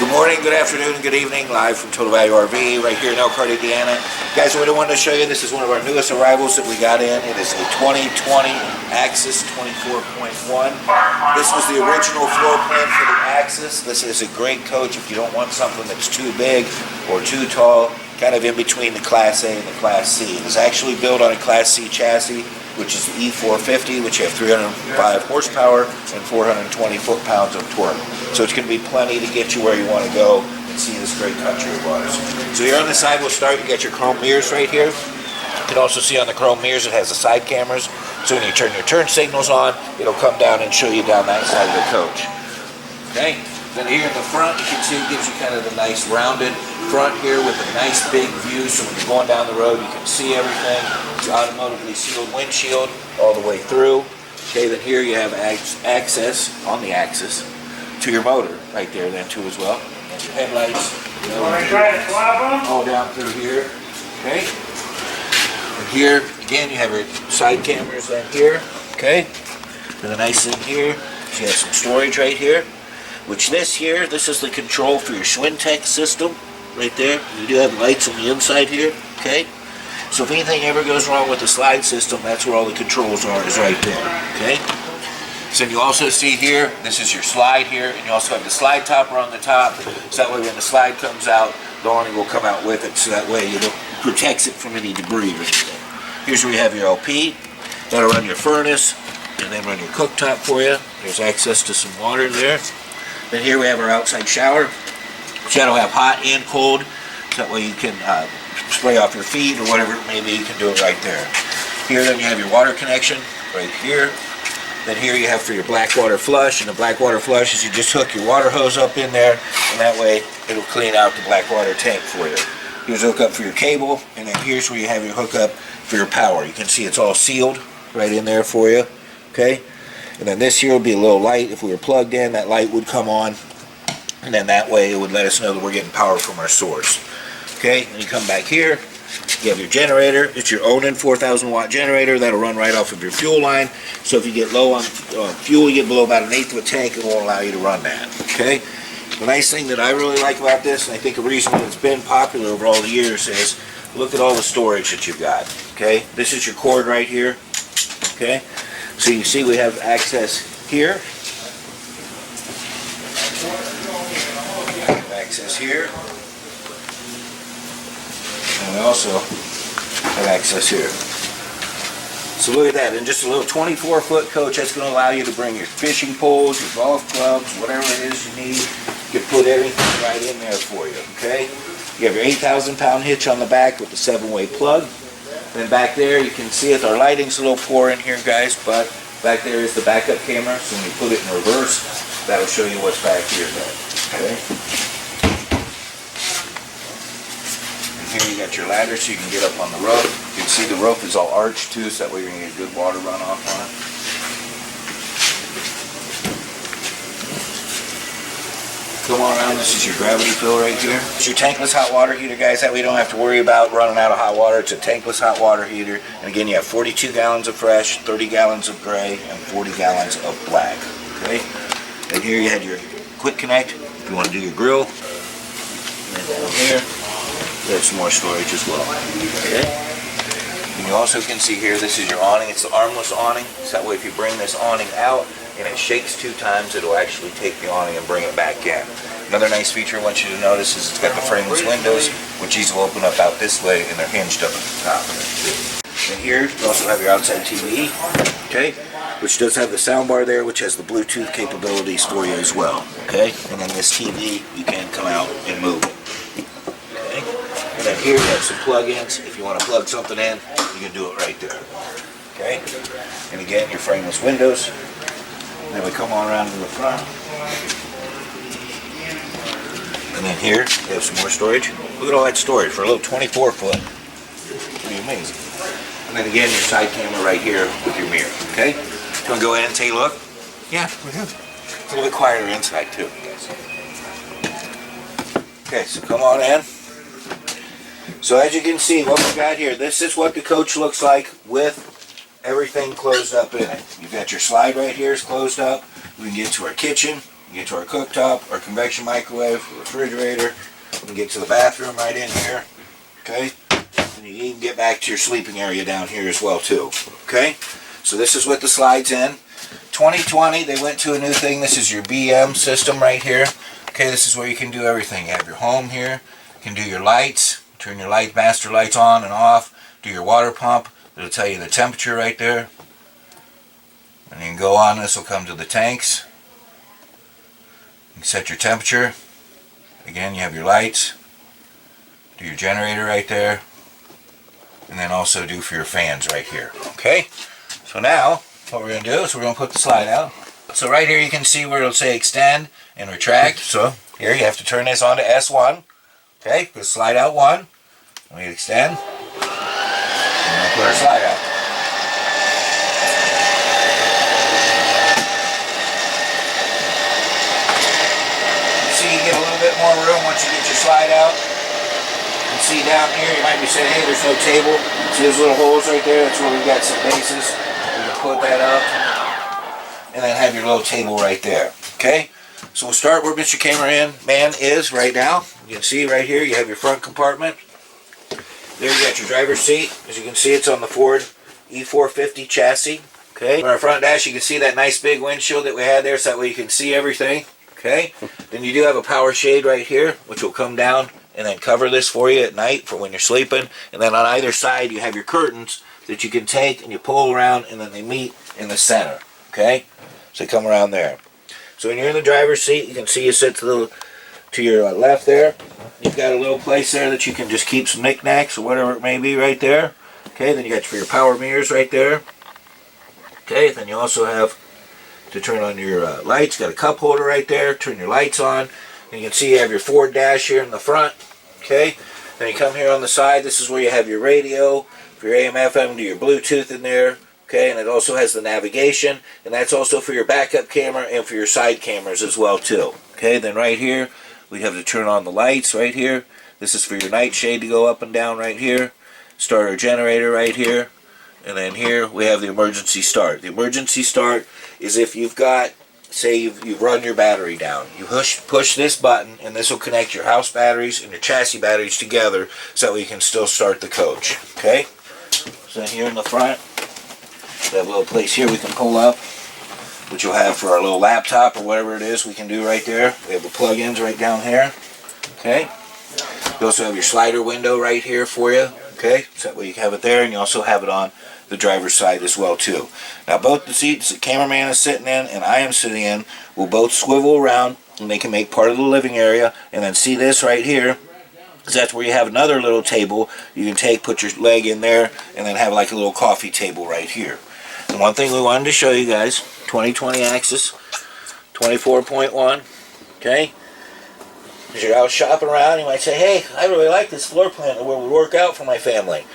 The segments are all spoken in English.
Good morning, good afternoon, and good evening, live from Total Value RV, right here in Elkhart, Indiana. Guys, what I wanted to show you, this is one of our newest arrivals that we got in. It is a 2020 Axis 24.1. This was the original floor plan for the Axis. This is a great coach if you don't want something that's too big or too tall, kind of in between the Class A and the Class C. It was actually built on a Class C chassis, which is the E450, which you have 305 horsepower and 420 foot-pounds of torque. So it's going to be plenty to get you where you want to go and see this great country of ours. So here on the side, we'll start. You got your chrome mirrors right here. You can also see on the chrome mirrors it has the side cameras. So when you turn your turn signals on, it'll come down and show you down that side of the coach. Okay. Then here in the front, you can see it gives you kind of the nice rounded front here with a nice big view, so when you're going down the road you can see everything. It's automotively sealed windshield all the way through. Okay, then here you have access on the Axis to your motor right there then too as well. And your headlights, all down through here. Okay. And here again you have your side cameras then here. Okay. And the nice thing here is you have some storage right here. Which this is the control for your Schwintek system, right there. You do have lights on the inside here, okay? So if anything ever goes wrong with the slide system, that's where all the controls are, is right there, okay? So you also see here, this is your slide here, and you also have the slide topper on the top, so that way when the slide comes out, the awning will come out with it, so that way it protects it from any debris or anything. Here's where you have your LP, that'll run your furnace, and then run your cooktop for you. There's access to some water there. Then here we have our outside shower. That'll have hot and cold, so that way you can spray off your feet or whatever it may be, you can do it right there. Here then you have your water connection right here. Then here you have for your black water flush, and the black water flush is you just hook your water hose up in there, and that way it'll clean out the black water tank for you. Here's a hookup for your cable, and then here's where you have your hookup for your power. You can see it's all sealed right in there for you, okay? And then this here will be a little light. If we were plugged in, that light would come on. And then that way it would let us know that we're getting power from our source. Okay, and you come back here, you have your generator. It's your Awning 4,000 watt generator. That'll run right off of your fuel line. So if you get low on fuel, you get below about 1/8 of a tank, it won't allow you to run that. Okay, the nice thing that I really like about this, and I think a reason that it's been popular over all the years, is look at all the storage that you've got. Okay, this is your cord right here. Okay. So you see we have access here, access here, and we also have access here. So look at that, in just a little 24-foot coach, that's going to allow you to bring your fishing poles, your golf clubs, whatever it is you need. You can put everything right in there for you, okay? You have your 8,000-pound hitch on the back with the 7-way plug. Then back there, you can see it, our lighting's a little poor in here, guys, but back there is the backup camera, so when you put it in reverse, that'll show you what's back here then, okay? And here you got your ladder so you can get up on the roof. You can see the roof is all arched too, so that way you're going to get good water runoff on it. Come on around, this is your gravity fill right here. It's your tankless hot water heater, guys. That way you don't have to worry about running out of hot water. It's a tankless hot water heater. And again, you have 42 gallons of fresh, 30 gallons of gray, and 40 gallons of black. Okay? And here you had your quick connect if you want to do your grill. And down here, there's some more storage as well. Okay? And you also can see here, this is your awning. It's the armless awning. So that way if you bring this awning out, and it shakes 2 times, it'll actually take the awning and bring it back in. Another nice feature I want you to notice is it's got the frameless windows, which these will open up out this way, and they're hinged up at the top. And here you also have your outside TV, okay, which does have the sound bar there, which has the Bluetooth capabilities for you as well, okay. And then this TV, you can come out and move it, okay. And then here you have some plug-ins. If you want to plug something in, you can do it right there, okay. And again, your frameless windows. Then we come on around to the front. And then here, we have some more storage. Look at all that storage for a little 24-foot. Pretty amazing. And then again, your side camera right here with your mirror, okay? You want to go in and take a look? Yeah, we do. It's a little bit quieter inside, too. Okay, so come on in. So as you can see, what we got here, this is what the coach looks like with everything closed up in it. You've got your slide right here is closed up. We can get to our kitchen. You get to our cooktop, our convection microwave, refrigerator. You can get to the bathroom right in here. Okay? And you can even get back to your sleeping area down here as well too. Okay? So this is what the slides in. 2020, they went to a new thing. This is your BM system right here. Okay, this is where you can do everything. You have your home here. You can do your lights. Turn your master lights on and off. Do your water pump. It'll tell you the temperature right there. And you can go on. This will come to the tanks. You can set your temperature. Again, you have your lights. Do your generator right there. And then also do for your fans right here. Okay? So now, what we're going to do is we're going to put the slide out. So right here you can see where it'll say extend and retract. So here you have to turn this on to S1. Okay? Put slide out 1. And we extend. And we'll put our slide out. See, you get a little bit more room once you get your slide out. You can see down here, you might be saying, hey, there's no table. See those little holes right there? That's where we've got some bases. You can put that up. And then have your little table right there. Okay? So we'll start where Mr. Cameraman is right now. You can see right here, you have your front compartment. There you got your driver's seat. As you can see, it's on the Ford E450 chassis. Okay? On our front dash, you can see that nice big windshield that we had there, so that way you can see everything. Okay? Then you do have a power shade right here, which will come down and then cover this for you at night for when you're sleeping. And then on either side, you have your curtains that you can take and you pull around, and then they meet in the center. Okay? So come around there. So when you're in the driver's seat, you can see you sit to your left there. You've got a little place there that you can just keep some knickknacks or whatever it may be right there. Okay, then you got your power mirrors right there. Okay, then you also have to turn on your lights. Got a cup holder right there. Turn your lights on. And you can see you have your Ford dash here in the front. Okay, then you come here on the side. This is where you have your radio, for your AM, FM, do your Bluetooth in there. Okay, and it also has the navigation, and that's also for your backup camera and for your side cameras as well too. Okay, then right here, we have to turn on the lights right here. This is for your night shade to go up and down right here. Start our generator right here. And then here, we have the emergency start. The emergency start is if you've got, say you've run your battery down. You push this button, and this will connect your house batteries and your chassis batteries together so that you can still start the coach. Okay, so here in the front, that little place here we can pull up, which you'll have for our little laptop or whatever it is we can do right there. We have the plug-ins right down here. Okay. You also have your slider window right here for you. Okay. So that way you have it there, and you also have it on the driver's side as well too. Now both the seats the cameraman is sitting in and I am sitting in will both swivel around, and they can make part of the living area. And then see this right here, because that's where you have another little table you can put your leg in there, and then have like a little coffee table right here. And one thing we wanted to show you guys, 2020 Axis 24.1, okay? As you're out shopping around, you might say, hey, I really like this floor plan that would work out for my family.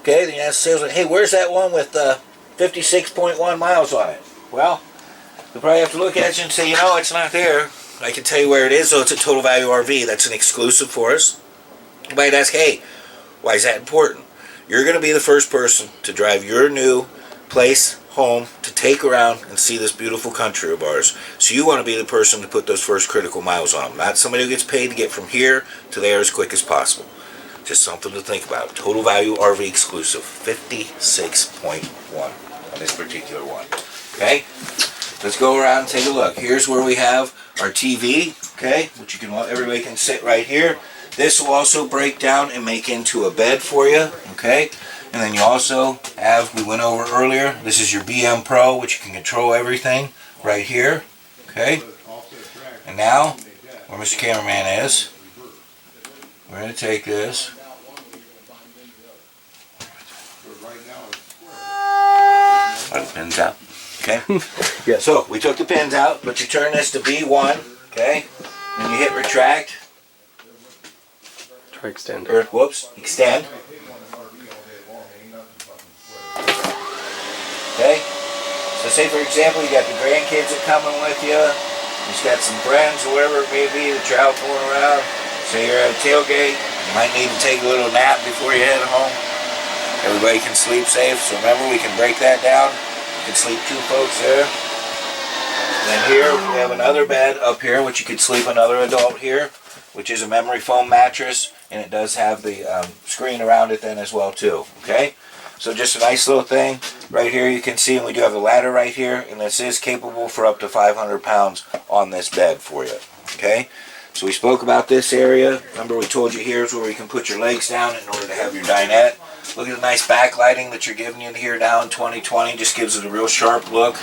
Okay, then you ask the salesman, hey, where's that one with 56.1 miles on it? Well, you'll probably have to look at you and say, you know, it's not there. I can tell you where it is, so it's a Total Value RV. That's an exclusive for us. You might ask, hey, why is that important? You're going to be the first person to drive your new place, home, to take around and see this beautiful country of ours. So you want to be the person to put those first critical miles on. Not somebody who gets paid to get from here to there as quick as possible. Just something to think about. Total Value RV exclusive, 56.1 on this particular one. Okay? Let's go around and take a look. Here's where we have our TV, okay, which everybody can sit right here. This will also break down and make into a bed for you, okay? And then you also have, we went over earlier, this is your BM Pro, which you can control everything right here, okay? And now, where Mr. Cameraman is, we're going to take this. Are the pins out? Okay. Yes. So we took the pins out, but you turn this to B1, okay? Then you hit retract. Try extend. Or whoops, extend. Okay. So say for example you got the grandkids that coming with you. You've got some friends or whatever it may be that you're out going around. Say you're at a tailgate. You might need to take a little nap before you head home. Everybody can sleep safe. So remember, we can break that down. You can sleep 2 folks there. then here we have another bed up here, which you could sleep another adult here, which is a memory foam mattress, and it does have the screen around it then as well too. Okay, so just a nice little thing. Right here you can see, and we do have a ladder right here, and this is capable for up to 500 pounds on this bed for you. Okay, so we spoke about this area. Remember we told you here's where you can put your legs down in order to have your dinette. Look at the nice backlighting that you're giving in here now in 2020. Just gives it a real sharp look.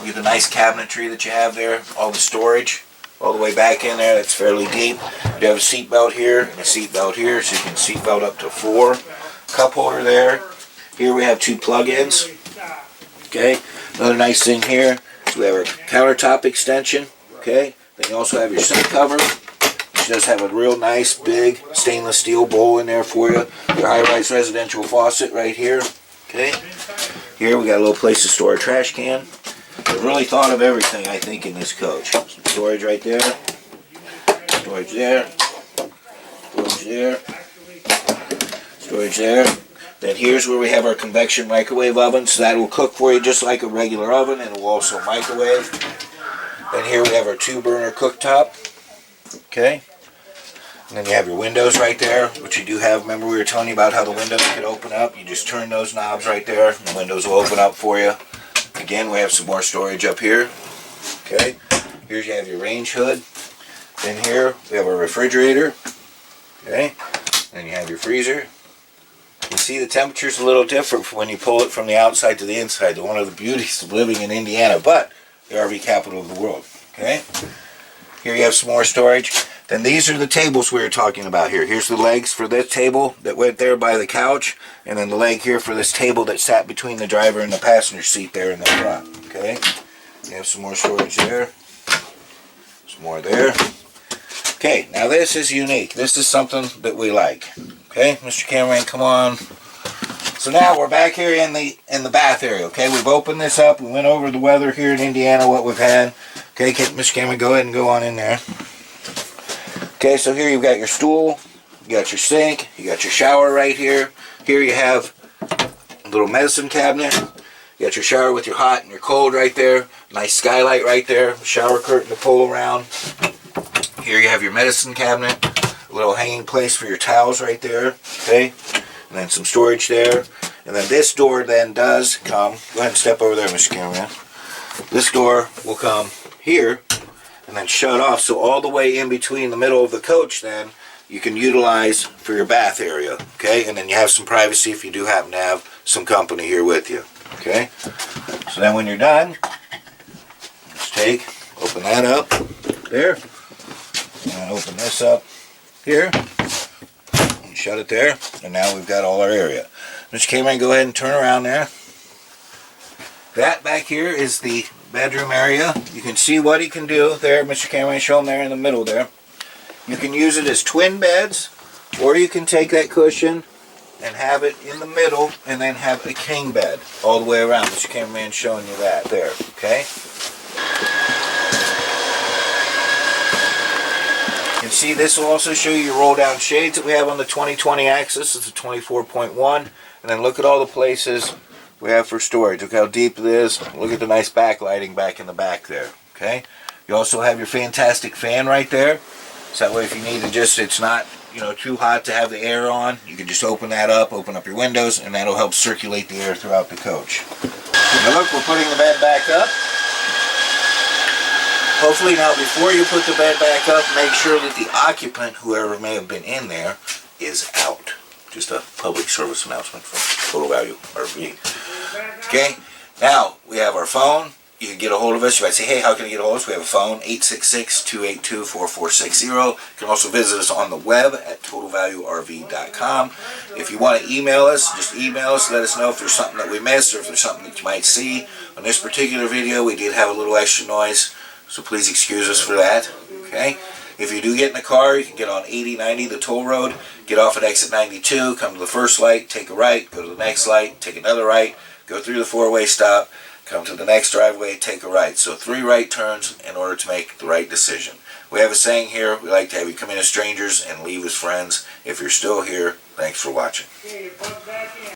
Look at the nice cabinetry that you have there. All the storage all the way back in there. That's fairly deep. You have a seat belt here and a seat belt here, so you can seat belt up to 4. Cup holder there. Here we have 2 plug-ins. Okay, another nice thing here is we have our countertop extension. Okay, then you also have your sink cover, which does have a real nice big stainless steel bowl in there for you. Your high-rise residential faucet right here. Okay, here we got a little place to store a trash can. I've really thought of everything, I think, in this coach. Some storage right there, storage there, storage there, storage there. Then here's where we have our convection microwave oven, so that will cook for you just like a regular oven, and it will also microwave. Then here we have our 2-burner cooktop. Okay. And then you have your windows right there, which you do have. Remember we were telling you about how the windows could open up. You just turn those knobs right there, and the windows will open up for you. Again, we have some more storage up here. Okay. Here you have your range hood. Then here we have our refrigerator. Okay. Then you have your freezer. You see the temperature's a little different when you pull it from the outside to the inside. One of the beauties of living in Indiana, but the RV capital of the world. Okay. Here you have some more storage. Then these are the tables we were talking about here. Here's the legs for this table that went there by the couch, and then the leg here for this table that sat between the driver and the passenger seat there in the front. Okay. You have some more storage there. Some more there. Okay, now this is unique. This is something that we like. Okay, Mr. Cameraman, come on. So now we're back here in the bath area. Okay, we've opened this up. We went over the weather here in Indiana, what we've had. Okay, Mr. Cameraman, go ahead and go on in there. Okay, so here you've got your stool, you got your sink, you got your shower right here. Here you have a little medicine cabinet. You got your shower with your hot and your cold right there. Nice skylight right there. Shower curtain to pull around. Here you have your medicine cabinet. A little hanging place for your towels right there. Okay, and then some storage there. And then this door then does come. Go ahead and step over there, Mr. Cameraman. This door will come here and then shut off, so all the way in between the middle of the coach then you can utilize for your bath area. Okay, and then you have some privacy if you do happen to have some company here with you. Okay, so then when you're done, just open that up there, and open this up here and shut it there, and now we've got all our area. Mr. Cameraman, go ahead and turn around there. That back here is the bedroom area. You can see what he can do there. Mr. Cameraman, show him there in the middle there. You can use it as twin beds, or you can take that cushion and have it in the middle and then have a king bed all the way around. Mr. Cameraman showing you that there. Okay. You can see this will also show you your roll down shades that we have on the 2020 Axis. It's a 24.1. And then look at all the places we have for storage. Look how deep it is. Look at the nice backlighting back in the back there. Okay. You also have your fantastic fan right there. So that way if you need to just, it's not, too hot to have the air on, you can just open that up, open up your windows, and that'll help circulate the air throughout the coach. Now look, we're putting the bed back up. Hopefully now before you put the bed back up, make sure that the occupant, whoever may have been in there, is out. Just a public service announcement from Total Value RV. Okay, now we have our phone. You can get a hold of us. You might say, hey, how can I get a hold of us? We have a phone, 866-282-4460. You can also visit us on the web at totalvaluerv.com. If you want to email us, just email us. Let us know if there's something that we missed or if there's something that you might see. On this particular video, we did have a little extra noise, so please excuse us for that. Okay. If you do get in the car, you can get on 8090, the toll road, get off at exit 92, come to the first light, take a right, go to the next light, take another right, go through the four-way stop, come to the next driveway, take a right. So 3 right turns in order to make the right decision. We have a saying here, we like to have you come in as strangers and leave as friends. If you're still here, thanks for watching.